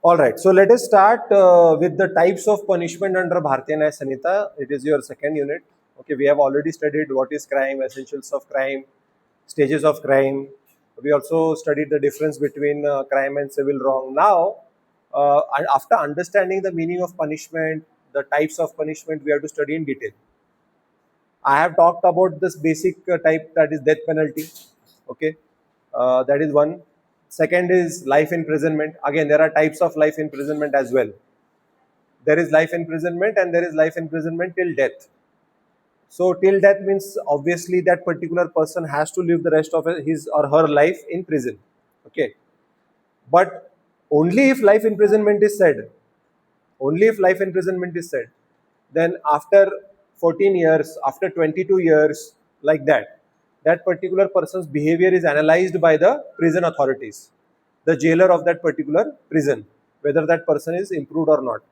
All right, so let us start with the types of punishment under Bharatiya Nyaya Samhita. It is your second unit. Okay, we have already studied what is crime, essentials of crime, stages of crime. We also studied the difference between crime and civil wrong. Now, after understanding the meaning of punishment, the types of punishment, we have to study in detail. I have talked about this basic type, that is death penalty. Okay, that is one. Second is life imprisonment. Again, there are types of life imprisonment as well. There is life imprisonment and there is life imprisonment till death. So till death means obviously that particular person has to live the rest of his or her life in prison. Okay, but only if life imprisonment is said, only if life imprisonment is said, then after 14 years, after 22 years, like that, that particular person's behavior is analyzed by the prison authorities, the jailer of that particular prison, whether that person is improved or not.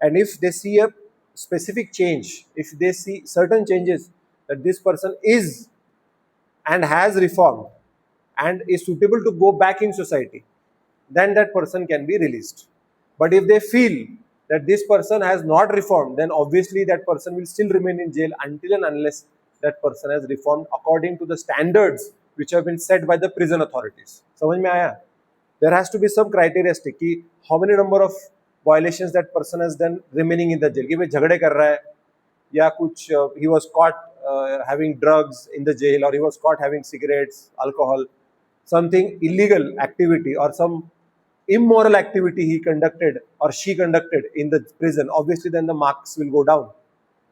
And if they see a specific change, if they see certain changes that this person is and has reformed and is suitable to go back in society, then that person can be released. But if they feel that this person has not reformed, then obviously that person will still remain in jail until and unless that person has reformed according to the standards which have been set by the prison authorities. समझ में आया? There has to be some criteria stick कि how many number of violations that person has done remaining in the jail. कि भाई झगड़े कर रहा है या कुछ he was caught having drugs in the jail, or he was caught having cigarettes, alcohol, something illegal activity or some immoral activity he conducted or she conducted in the prison, obviously then the marks will go down.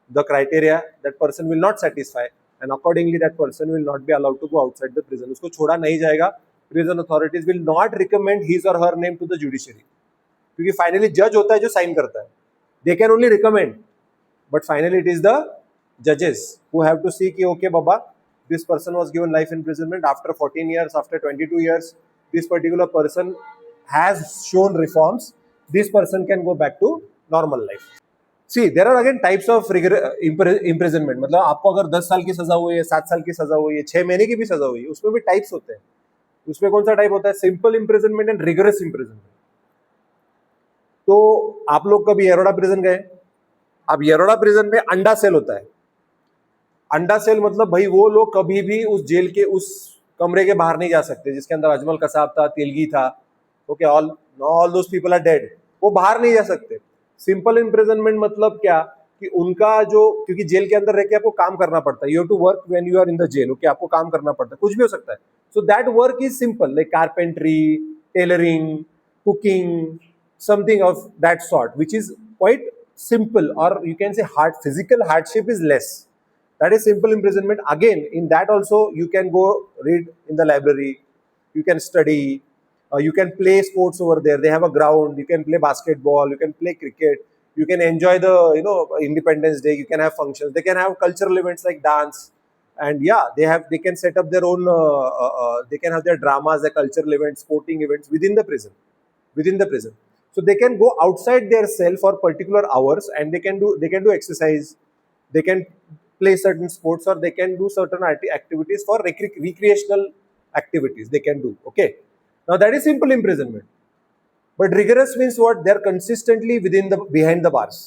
The criteria, that person will not satisfy, and accordingly that person will not be allowed to go outside the prison. उसको छोड़ा नहीं जाएगा. Prison authorities will not recommend his or her name to the judiciary, क्योंकि finally जज होता है जो sign करता है. They can only recommend, but finally it is the judges who have to see कि okay baba, this person was given life imprisonment after 14 years, after 22 years, this particular person has shown reforms, this person can go back to normal life. See, there are again types of imprisonment. मतलब आपको अगर 10 साल की सजा हुई है, 7 साल की सजा हुई है, 6 महीने की भी सजा हुई है, उसमें भी टाइप्स होते हैं. उसमें कौन सा टाइप होता है? Simple imprisonment and rigorous imprisonment. तो आप लोग कभी येरोडा प्रिजन गए? अब येरोडा प्रिजन में अंडा सेल होता है. अंडा सेल मतलब भाई वो लोग कभी भी उस जेल के उस कमरे के बाहर नहीं जा सकते जिसके अंदर अजमल कसाब था, तेलगी था. Okay, all those people are dead. वो बाहर नहीं जा सकते. सिंपल इम्प्रिजनमेंट मतलब क्या कि उनका जो, क्योंकि जेल के अंदर रह के आपको काम करना पड़ता है, you have to work when you are in the jail. Okay, आपको काम करना पड़ता है, कुछ भी हो सकता है. So that work is simple, like carpentry, tailoring, cooking, something of that sort, which is quite simple, or you can say physical hardship is less. That is simple imprisonment. Again, in that also you can go read in the library, you can study, you can play sports over there. They have a ground, you can play basketball, you can play cricket, you can enjoy the Independence Day, you can have functions, they can have cultural events like dance, and yeah, they can set up their own they can have their dramas, their cultural events, sporting events within the prison. So they can go outside their cell for particular hours and they can do exercise, they can play certain sports, or they can do certain activities for recreational activities they can do. Okay, now that is simple imprisonment. But rigorous means what? They are consistently behind the bars.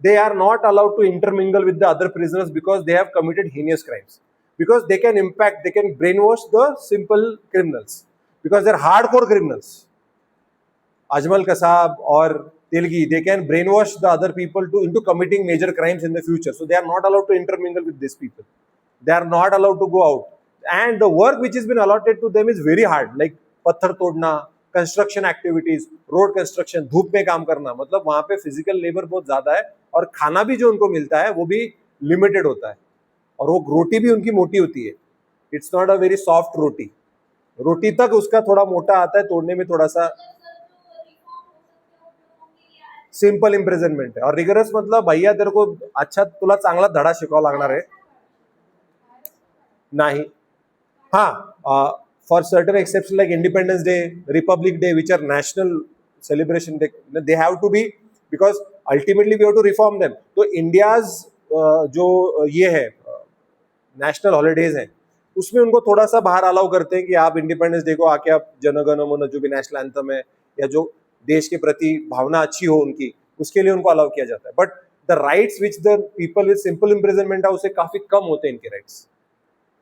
They are not allowed to intermingle with the other prisoners because they have committed heinous crimes, because they can brainwash the simple criminals, because they are hardcore criminals. Ajmal Kasab or Tilgi, they can brainwash the other people into committing major crimes in the future. So they are not allowed to intermingle with these people. They are not allowed to go out. And the work which has been allotted to them is very hard, like पत्थर तोड़ना, construction activities, road construction, धूप में काम करना. मतलब वहां पे physical labour बहुत ज्यादा है, और खाना भी जो उनको मिलता है वो भी लिमिटेड होता है, और वो रोटी भी उनकी मोटी होती है. It's not a very soft roti. रोटी तक उसका थोड़ा मोटा आता है, तोड़ने में थोड़ा सा. सिंपल इम्प्रिजनमेंट है. और रिगरस मतलब भैया तेरे को अच्छा तुला चांगला धडा शिकावा लागणार आहे नाही. हाँ, for certain exception like Independence Day, Republic Day, which are national celebration day, they have to be, because ultimately we have to reform them. तो इंडियाज जो ये है नेशनल हॉलीडेज हैं, उसमें उनको थोड़ा सा बाहर अलाउ करते हैं कि आप इंडिपेंडेंस डे को आके आप जनगण मन, जो भी नेशनल एंथम है, या जो देश के प्रति भावना अच्छी हो उनकी, उसके लिए उनको अलाउ किया जाता है. But the rights which the people with simple imprisonment है उससे काफी कम होते हैं इनके राइट्स.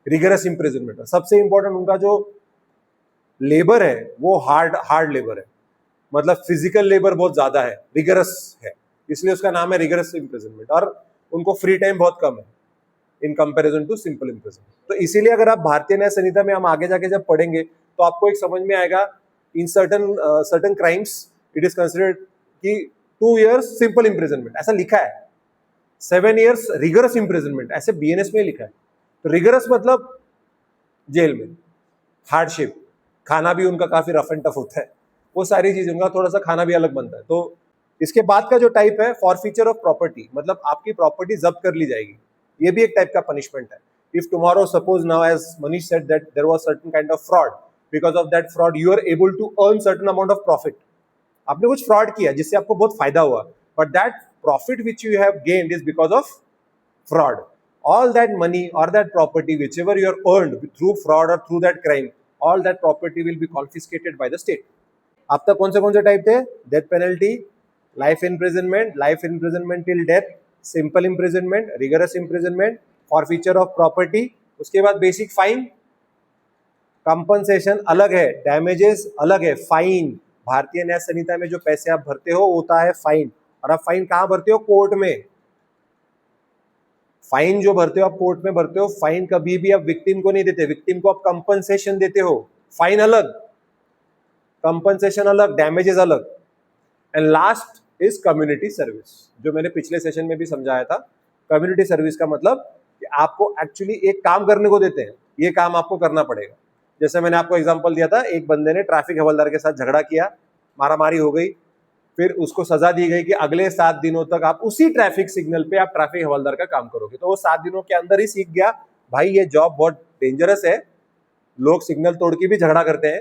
रिगरस इम्प्रिजनमेंट सबसे इंपॉर्टेंट, उनका जो लेबर है वो हार्ड लेबर है, मतलब फिजिकल लेबर बहुत ज्यादा है, रिगरस है, इसलिए उसका नाम है रिगरस इम्प्रिजनमेंट. और उनको फ्री टाइम बहुत कम है in comparison to simple imprisonment. तो इसीलिए अगर आप भारतीय न्याय संहिता में हम आगे जाके जब पढ़ेंगे तो आपको एक समझ में आएगा, in certain crimes it is considered कि 2 years सिंपल इम्प्रिजनमेंट ऐसा लिखा है, 7 years रिगरस इम्प्रिजनमेंट ऐसे बीएनएस में लिखा है. तो रिगरस मतलब जेल में, हार्डशिप, खाना भी उनका काफी रफ एंड टफ होता है, वो सारी चीज, उनका थोड़ा सा खाना भी अलग बनता है. तो इसके बाद का जो टाइप है फॉरफीचर ऑफ प्रॉपर्टी, मतलब आपकी प्रॉपर्टी जब्त कर ली जाएगी, ये भी एक टाइप का पनिशमेंट है. If tomorrow suppose now as Manish said that there was certain kind of fraud, because of that fraud you are able to earn certain amount of profit. आपने कुछ फ्रॉड किया जिससे आपको बहुत फायदा हुआ, but that profit which you have gained is because of fraud. All that money or that property whichever you are earned through fraud or through that crime, all that property will be confiscated by the state. अब तक कौन से type थे? Death penalty, life imprisonment till death, simple imprisonment, rigorous imprisonment, forfeiture of property. उसके बाद basic fine, compensation अलग है, damages अलग है, फाइन. भारतीय न्याय संहिता में जो पैसे आप भरते हो होता है फाइन, और आप फाइन कहाँ भरते हो? कोर्ट में. फाइन जो भरते हो आप कोर्ट में भरते हो. फाइन कभी भी आप विक्टिम को नहीं देते, विक्टिम को आप कंपनसेशन देते हो. फाइन अलग, कंपनसेशन अलग, डैमेजेस अलग. And last is community service, जो मैंने पिछले सेशन में भी समझाया था. कम्युनिटी सर्विस का मतलब कि आपको एक्चुअली एक काम करने को देते हैं, ये काम आपको करना पड़ेगा. जैसे मैंने आपको एग्जांपल दिया था, एक बंदे ने ट्रैफिक हवलदार के साथ झगड़ा किया, मारामारी हो गई, फिर उसको सजा दी गई कि अगले 7 दिनों तक आप उसी ट्रैफिक सिग्नल पे आप ट्रैफिक हवलदार का काम करोगे. तो वो 7 दिनों के अंदर ही सीख गया, भाई ये जॉब बहुत डेंजरस है, लोग सिग्नल तोड़ के भी झगड़ा करते हैं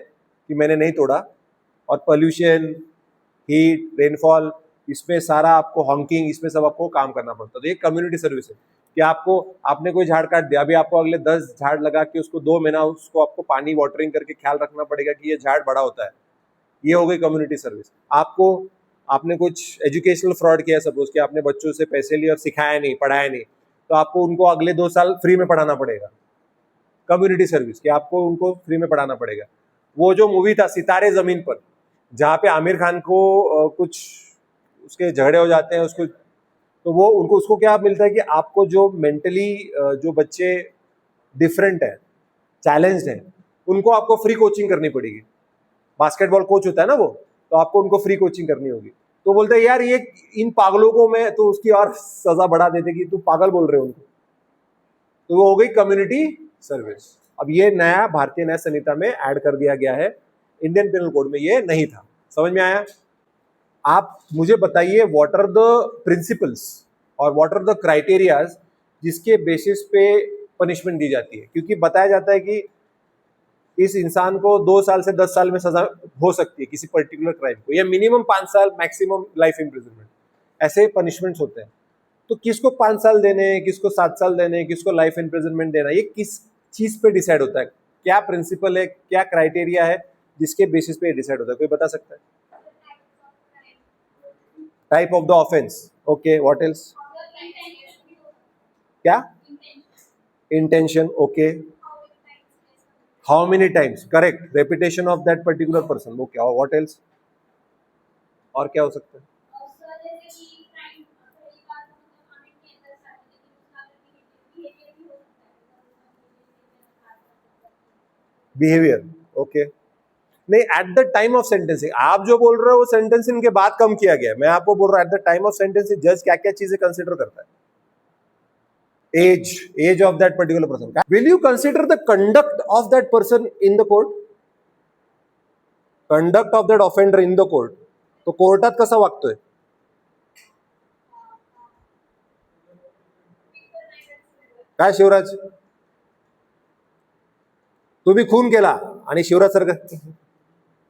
कि मैंने नहीं तोड़ा, और पोल्यूशन, हीट, रेनफॉल, इसमें सारा आपको हॉन्किंग, इसमें सब आपको काम करना पड़ता है. तो ये कम्युनिटी सर्विस है कि आपने कोई झाड़ काट दिया, अभी आपको अगले 10 झाड़ लगा के उसको 2 महीना उसको आपको पानी वाटरिंग करके ख्याल रखना पड़ेगा कि ये झाड़ बड़ा होता है. ये हो गई कम्युनिटी सर्विस. आपने कुछ एजुकेशनल फ्रॉड किया, सपोज कि आपने बच्चों से पैसे लिए और सिखाया नहीं, पढ़ाया नहीं, तो आपको उनको अगले 2 साल फ्री में पढ़ाना पड़ेगा. कम्युनिटी सर्विस कि आपको उनको फ्री में पढ़ाना पड़ेगा. वो जो मूवी था सितारे जमीन पर, जहाँ पे आमिर खान को कुछ उसके झगड़े हो जाते हैं उसको, तो वो उसको क्या मिलता है कि आपको जो मेंटली जो बच्चे डिफरेंट है, चैलेंज्ड है, उनको आपको फ्री कोचिंग करनी पड़ेगी. बास्केटबॉल कोच होता है ना वो, तो आपको उनको फ्री कोचिंग करनी होगी. तो बोलते हैं यार ये इन पागलों को मैं तो उसकी और सजा बढ़ा देते कि तू पागल बोल रहे हो उनको. तो वो हो गई कम्युनिटी सर्विस. अब ये नया भारतीय न्याय संहिता में ऐड कर दिया गया है, इंडियन पिनल कोड में ये नहीं था. समझ में आया? आप मुझे बताइए व्हाट आर द प्रिंसिपल्स और व्हाट आर द क्राइटेरियाज जिसके बेसिस पे पनिशमेंट दी जाती है. क्योंकि बताया जाता है कि इस इंसान को 2 साल से 10 साल में सजा हो सकती है किसी पर्टिकुलर क्राइम को, या मिनिमम 5 साल, मैक्सिमम लाइफ इम्प्रिजनमेंट, ऐसे पनिशमेंट्स होते हैं. तो किसको 5 साल देने हैं, किसको 7 साल देने हैं, किसको लाइफ इम्प्रिजनमेंट देना, ये किस चीज पे डिसाइड होता है? क्या प्रिंसिपल है, क्या क्राइटेरिया है जिसके बेसिस पे डिसाइड होता है? कोई बता सकता है? Type of the offence. Okay, what else? क्या? Intention. Okay. How many times? Correct. Repetition of that particular person. Okay. What else? और क्या हो सकता है? बिहेवियर. ओके. नहीं, at the time of sentencing. आप जो बोल रहे हो वो सेंटेंसिंग के बाद कम किया गया है. मैं आपको बोल रहा हूँ at the time of sentencing जज क्या क्या चीजें कंसिडर करता है. age of that particular person. Will you consider the conduct of that person in the court? Conduct of that offender in the court. तो कोर्टात कसा वागतोय? काय शिवराज, तुम्ही खून केला आणि शिवराज सर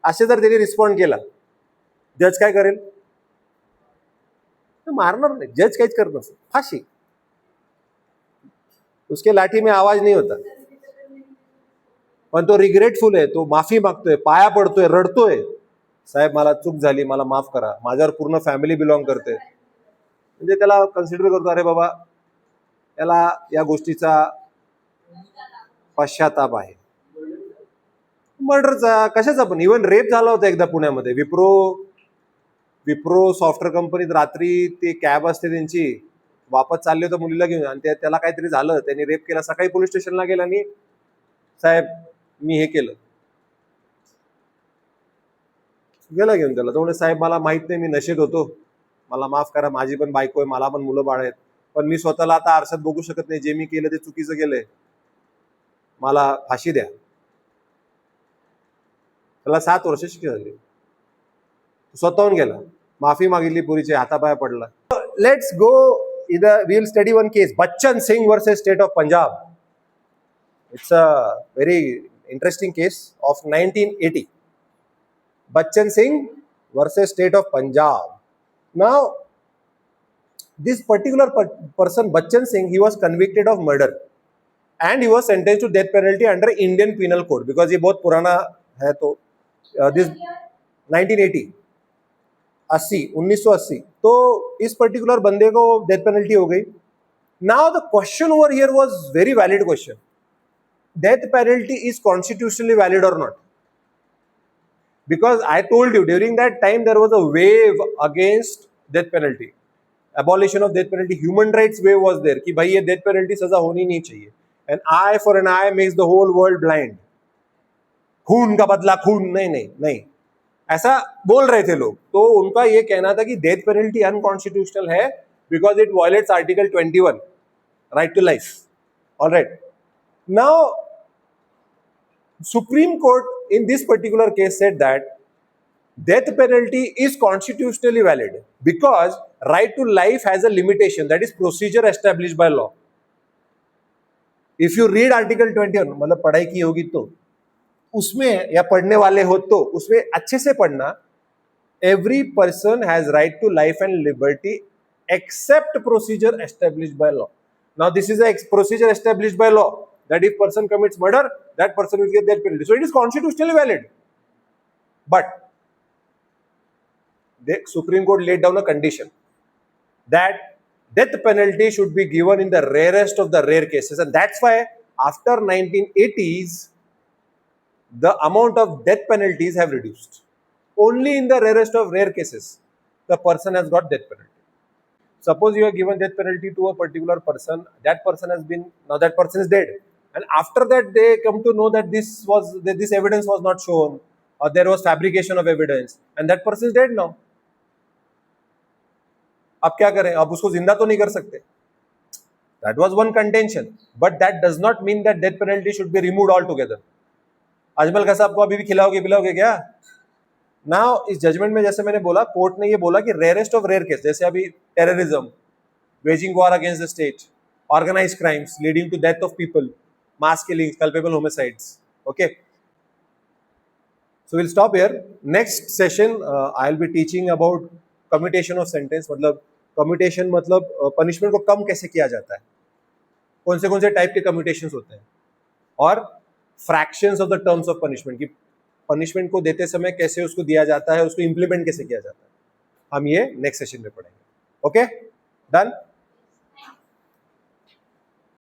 असे जर त्यांनी रिस्पॉन्ड केला, जज काय करेल? मारणार नाही. जज काहीच करत नसेल, फाशी. उसके लाठी में आवाज नहीं होता, पण तो रिग्रेटफुल आहे, तो माफी मागतोय, पाया पडतोय, रडतोय, साहेब मला चूक झाली, मला माफ करा, माझ्यावर पूर्ण फॅमिली बिलॉंग करते, म्हणजे त्याला कन्सिडर करतो अरे बाबा याला या गोष्टीचा पश्चाताप आहे. मर्डरचा कशाचा पण, इव्हन रेप झाला होता एकदा पुण्यामध्ये. विप्रो सॉफ्टवेअर कंपनीत रात्री ते कॅब असते त्यांची, वापस चालले होते मुलीला घेऊन आणि त्याला काहीतरी झालं, त्यांनी रेप केला. सकाळी पोलीस स्टेशनला गेला आणि साहेब मी हे केलं, गेला घेऊन त्याला. तो म्हणजे साहेब मला माहित नाही, मी नशेत होतो, मला माफ करा, माझी पण बायको आहे, मला पण मुलं बाळ आहेत, पण मी स्वतःला आता आरशात बघू शकत नाही, जे मी केलं ते चुकीचं केलंय, मला फाशी द्या. त्याला 7 वर्ष शिक्षा झाली. स्वतःहून गेला, माफी मागितली, पुरीच्या हातापाया पडला. लेट्स गो इधर, we will study one case, Bachchan Singh versus State of Punjab. It's a very interesting case of 1980. Bachchan Singh versus state of Punjab. Now, this particular person, Bachchan Singh, he was convicted of murder and he was sentenced to death penalty under Indian Penal Code because ये बहुत पुराना है. तो this 1980 1980 तो इस particular बंदे को death penalty हो गई. Now the question over here was very valid question. Death penalty is constitutionally valid और not? Because I told you during that time there was a wave against death penalty, abolition of death penalty, human rights wave was there कि भाई ये death penalty सजा होनी नहीं चाहिए, and eye for an eye makes the whole world blind. खून का बदला खून, नहीं नहीं नहीं, ऐसा बोल रहे थे लोग. तो उनका ये कहना था कि डेथ पेनल्टी अनकॉन्स्टिट्यूशनल है because it violates Article 21, right to life. Alright, now Supreme Court in this particular case said that death penalty is constitutionally valid because right to life has a limitation, that is procedure established by law. If you read article 21, मतलब पढ़ाई की होगी तो उसमें, या पढ़ने वाले हो तो उसमें अच्छे से पढ़ना, every person has right to life and liberty except procedure established by law. Now this is a procedure established by law that if person commits murder, that person will get death penalty. So it is constitutionally valid. But the Supreme Court laid down a condition that death penalty should be given in the rarest of the rare cases, and that's why after 1980s the amount of death penalties have reduced. Only in the rarest of rare cases the person has got death penalty. Suppose you have given death penalty to a particular person, that person has been, now that person is dead, and after that they come to know that this evidence was not shown, or there was fabrication of evidence, and that person is dead now. अब क्या करें, अब उसको जिंदा तो नहीं कर सकते. That was one contention, but that does not mean that death penalty should be removed altogether. Ajmal का साहब को अभी भी खिलाओगे क्या? नाउ इस जजमेंट में जैसे मैंने बोला, कोर्ट ने ये बोला कि रेयरेस्ट ऑफ रेयर केस, जैसे अभी terrorism, waging war against the state, organised crimes leading to death of people, mass killings, culpable homicides. Okay, so we'll stop here. Next session I'll be teaching about commutation of sentence. मतलब commutation मतलब punishment को कम कैसे किया जाता है, कौन से type के commutations होते हैं, और fractions of the terms of punishment, कि punishment को देते समय कैसे उसको दिया जाता है, उसको implement कैसे किया जाता है, हम ये next session में पढ़ेंगे. Okay, done.